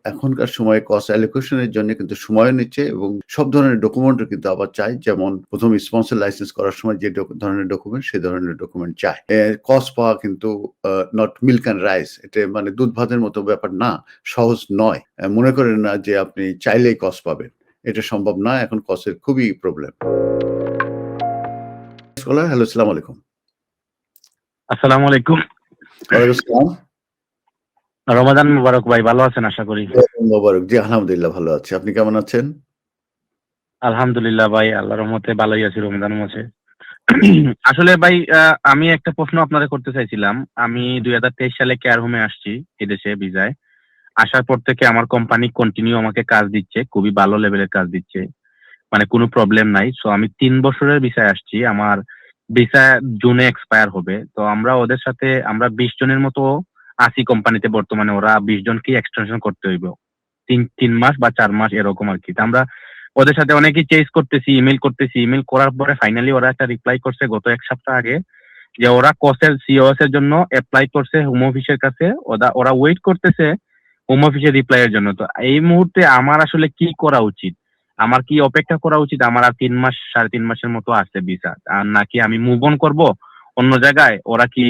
এখনকার সময়ে cost allocation এর জন্য কিন্তু সময়ও নিচ্ছে এবং সব ধরনের ডকুমেন্টও কিন্তু আবার চায়। যেমন ১ম স্পন্সর লাইসেন্স করার সময় যে ধরনের ডকুমেন্ট, সে ধরনের ডকুমেন্ট চায়। কস্ট পাওয়া কিন্তু নট মিল্ক অ্যান্ড রাইস। এটা মানে দুধ ভাতের মতো ব্যাপার না, সহজ নয়। মনে করেন না যে আপনি চাইলেই কস্ট পাবেন। এটা সম্ভব না। এখন কস্টের খুবই প্রবলেম। হ্যালো, আসসালামু আলাইকুম। আসসালামু আলাইকুম। ওয়ালাইকুম আসসালাম। রমাদান মুবারক ভাই, ভালো আছেন আশা করি? মোবারক। জি, আলহামদুলিল্লাহ ভালো আছি। আপনি কেমন আছেন? আলহামদুলিল্লাহ ভাই, আল্লাহর রহমতে ভালোই আছি রমজান মাসে। আসলে ভাই, আমি একটা প্রশ্ন আপনারে করতে চাইছিলাম। আমি 2023 সালে কেয়ার হোমে আসছি এদেশে ভিসায়। আসার পর থেকে আমার কোম্পানি কন্টিনিউ আমাকে কাজ দিচ্ছে, খুবই ভালো লেভেলের কাজ দিচ্ছে, মানে কোনো প্রবলেম নাই। সো আমি 3 বছরের ভিসায় আসছি। আমার ভিসা জুনে এক্সপায়ার হবে। তো আমরা ওদের সাথে আমরা 20 জনের মতো আছি কোম্পানিতে বর্তমানে। ওরা 20 জনকেই এক্সটেনশন করতে হইব 3 মাস বা 4 মাস এরকম আর কি। তা আমরা ওদের সাথে অনেকেই চেস করতেছি, ইমেল করতেছি। ইমেল করার পরে ফাইনালি ওরা একটা রিপ্লাই করছে গত 1 সপ্তাহ আগে, যে ওরা কসেল সিওএস এর জন্য অ্যাপ্লাই করছে হোম অফিসের কাছে। ওরা ওয়েট করতেছে হোম অফিসের রিপ্লাই এর জন্য। তো এই মুহূর্তে আমার আসলে কি করা উচিত? আমার কি অপেক্ষা করা উচিত? আমার আর 3 মাস 3.5 মাসের মতো আছে ভিসা। আর নাকি আমি মুভ অন করবো অন্য জায়গায়? ওরা কি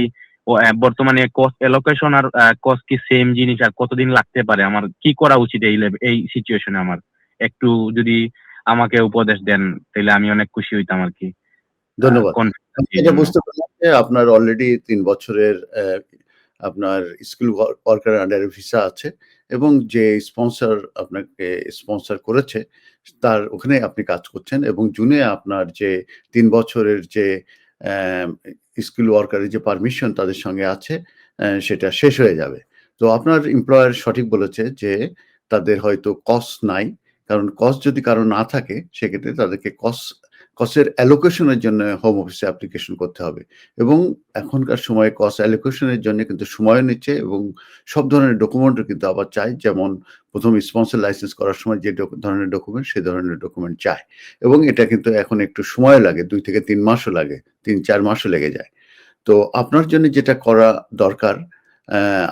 বর্তমানে কস্ট এলোকেশন আর কস্ট কি সেম জিনিস? আর কতদিন লাগতে পারে? আমার কি করা উচিত এই সিচুয়েশনে? আমার একটু যদি আমাকে উপদেশ দেন তাহলে আমি অনেক খুশি হইতাম আর কি। ধন্যবাদ। আমি এই এটা জন্য। বুঝতে পারলাম যে আপনার অলরেডি ৩ বছরের আপনার স্কিল ওয়ার্কার আন্ডারে ভিসা আছে এবং যে স্পন্সর আপনাকে স্পন্সর করেছে তার ওখানে আপনি কাজ করছেন এবং জুনে আপনার যে ৩ বছরের যে অ্যা স্কিল ওয়ার্কারের যে পারমিশন তাদের সঙ্গে আছে সেটা শেষ হয়ে যাবে। তো আপনার এমপ্লয়ার সঠিক বলেছে যে তাদের হয়তো কস্ট নাই। কারণ কস্ট যদি কারো না থাকে সেক্ষেত্রে তাদেরকে কস্টের অ্যালোকেশন এর জন্য হোম অফিসে অ্যাপ্লিকেশন করতে হবে এবং এখনকার সময়ে কস্ট অ্যালোকেশন এর জন্য কিন্তু সময়ও নিচ্ছে এবং সব ধরনের ডকুমেন্টও কিন্তু আবার চায়। যেমন ১ম স্পন্সর লাইসেন্স করার সময় যে ধরনের ডকুমেন্ট, সে ধরনের ডকুমেন্ট চায় এবং এটা কিন্তু এখন একটু সময় লাগে। ২ থেকে ৩ মাসও লাগে। ৩-৪ মাসও লেগে যায়। তো আপনার জন্য যেটা করা দরকার,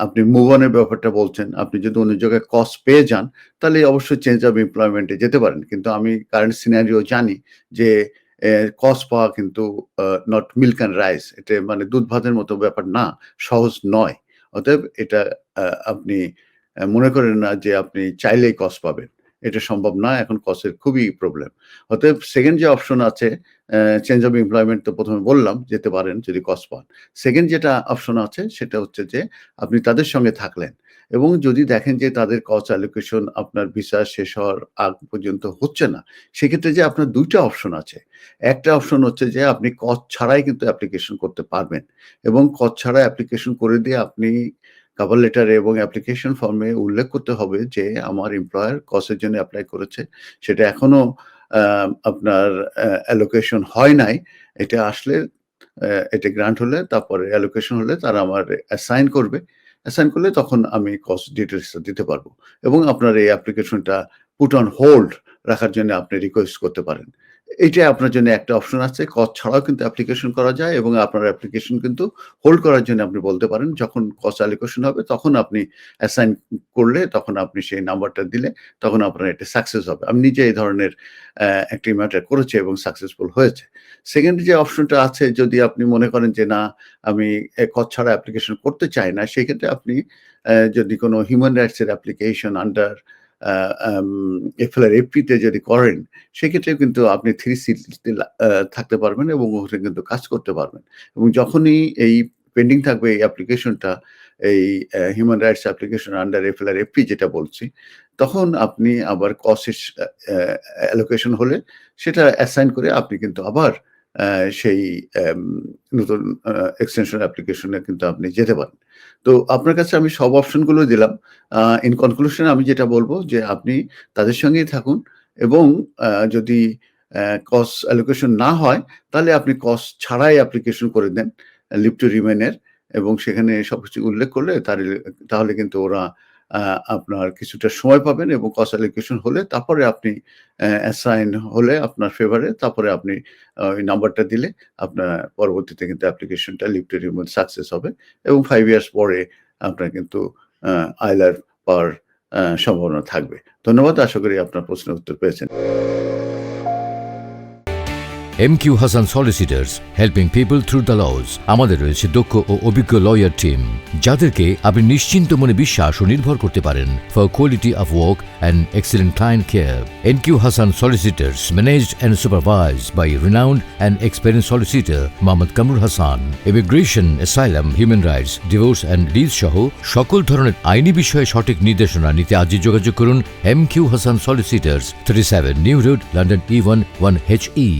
আপনি মুভ অন এর ব্যাপারটা বলছেন। আপনি যদি অন্য জায়গায় কস্ট পেয়ে যান, তাহলে অবশ্যই চেঞ্জ অফ এমপ্লয়মেন্ট এ যেতে পারেন। কিন্তু আমি কারেন্ট সিনারিও জানি যে কস্ট পাওয়া কিন্তু নট মিল্ক অ্যান্ড রাইস। এটা মানে দুধ ভাতের মতো ব্যাপার না, সহজ নয়। অতএব এটা আপনি মনে করেন না যে আপনি চাইলেই কস্ট পাবেন। এটা সম্ভব না। এখন কস্টের খুবই প্রবলেম। অতএব 2nd যে অপশন আছে, চেঞ্জ অফ এমপ্লয়মেন্ট তো ১ম এ বললাম যেতে পারেন যদি কস্ট পান। 2nd যেটা অপশন আছে সেটা হচ্ছে যে আপনি তাদের সঙ্গে থাকলেন এবং যদি দেখেন যে তাদের কস্ট অ্যালোকেশন আপনার ভিসা শেষ হওয়ার আগ পর্যন্ত হচ্ছে না, সেক্ষেত্রে যে আপনার ২ টা অপশন আছে। একটা অপশন হচ্ছে যে আপনি কস্ট ছাড়াই কিন্তু অ্যাপ্লিকেশন করতে পারবেন এবং কস্ট ছাড়া অ্যাপ্লিকেশন করে দিয়ে আপনি কভার লেটারে এবং অ্যাপ্লিকেশন ফর্মে উল্লেখ করতে হবে যে আমার এমপ্লয়ার কস্টের জন্য এপ্লাই করেছে। সেটা এখনো আ আপনার অ্যালোকেশন হয় নাই। এটা আসলে এটা গ্রান্ট হলে তারপরে অ্যালোকেশন হলে তারা আমার অ্যাসাইন করবে। অ্যাসাইন করলে তখন আমি কস্ট ডিটেইলসটা দিতে পারব এবং আপনার এই অ্যাপ্লিকেশনটা পুট অন হোল্ড রাখার জন্য আপনি রিকোয়েস্ট করতে পারেন। এইটা আপনার জন্য একটা অপশন আছে। কস্ট ছাড়াও কিন্তু অ্যাপ্লিকেশন করা যায় এবং আপনার অ্যাপ্লিকেশন কিন্তু হোল্ড করার জন্য আপনি বলতে পারেন। যখন কস্ট অ্যালোকেশন হবে তখন আপনি অ্যাসাইন করলে তখন আপনি সেই নাম্বারটা দিলে তখন আপনার এটা সাকসেস হবে। আমি নিজে এই ধরনের একটি ম্যাটার করেছি এবং সাকসেসফুল হয়েছে। 2nd যে অপশনটা আছে, যদি আপনি মনে করেন যে না আমি কস্ট ছাড়া অ্যাপ্লিকেশন করতে চাই না, সেক্ষেত্রে আপনি যদি কোনো হিউম্যান রাইটস এর application under uh um FLRFP তে যদি করেন, সেক্ষেত্রেও কিন্তু আপনি 360 তে থাকতে পারবেন এবং ওখানে কিন্তু কাজ করতে পারবেন। এবং যখনই এই পেন্ডিং থাকবে এই অ্যাপ্লিকেশনটা, এই human rights application under FLRFP যেটা বলছি, তখন আপনি আবার কস্ট অ্যালোকেশন হলে সেটা অ্যাসাইন করে আপনি কিন্তু আবার সেই অ্যাম নতুন এক্সটেনশন অ্যাপ্লিকেশনে কিন্তু আপনি যেতে পারেন। তো আপনার কাছে আমি সব অপশনগুলো দিলাম। ইন কনক্লুশন আমি যেটা বলব যে আপনি তাদের সঙ্গেই থাকুন এবং যদি কস্ট অ্যালোকেশন না হয় তাহলে আপনি কস্ট ছাড়াই অ্যাপ্লিকেশন করে দেন লিভ টু রিমেইন এর এবং সেখানে সবকিছু উল্লেখ করলে তাহলে কিন্তু ওরা আ আপনার কিছুটা সময় পাবেন এবং কস্ট অ্যালোকেশন হলে তারপরে আপনি অ্যাসাইন হলে আপনার ফেভারে তারপরে আপনি ওই নাম্বারটা দিলে আপনার পরবর্তীতে কিন্তু অ্যাপ্লিকেশনটা লিভ টু রিমেইন সাকসেস হবে এবং 5 ইয়ার্স পরে আপনার কিন্তু আইলার পাওয়ার সম্ভাবনা থাকবে। ধন্যবাদ। আশা করি আপনার প্রশ্নের উত্তর পেয়েছেন। MQ Hassan Solicitors, helping people through the laws. আমাদের রয়েছে দক্ষ ও অভিজ্ঞ লয়ার টিম, যাদেরকে আপনি নিশ্চিন্ত মনে বিশ্বাস ও নির্ভর করতে পারেন for quality of work and excellent client care. MQ Hassan Solicitors, managed and supervised by renowned and experienced solicitor Mohammad Kamrul Hassan. Immigration, asylum, human rights, divorce and lease সহ সকল ধরনের আইনি বিষয়ে সঠিক নির্দেশনা নিতে আজই যোগাযোগ করুন MQ Hassan Solicitors, 37 New Road, London E1 1HE.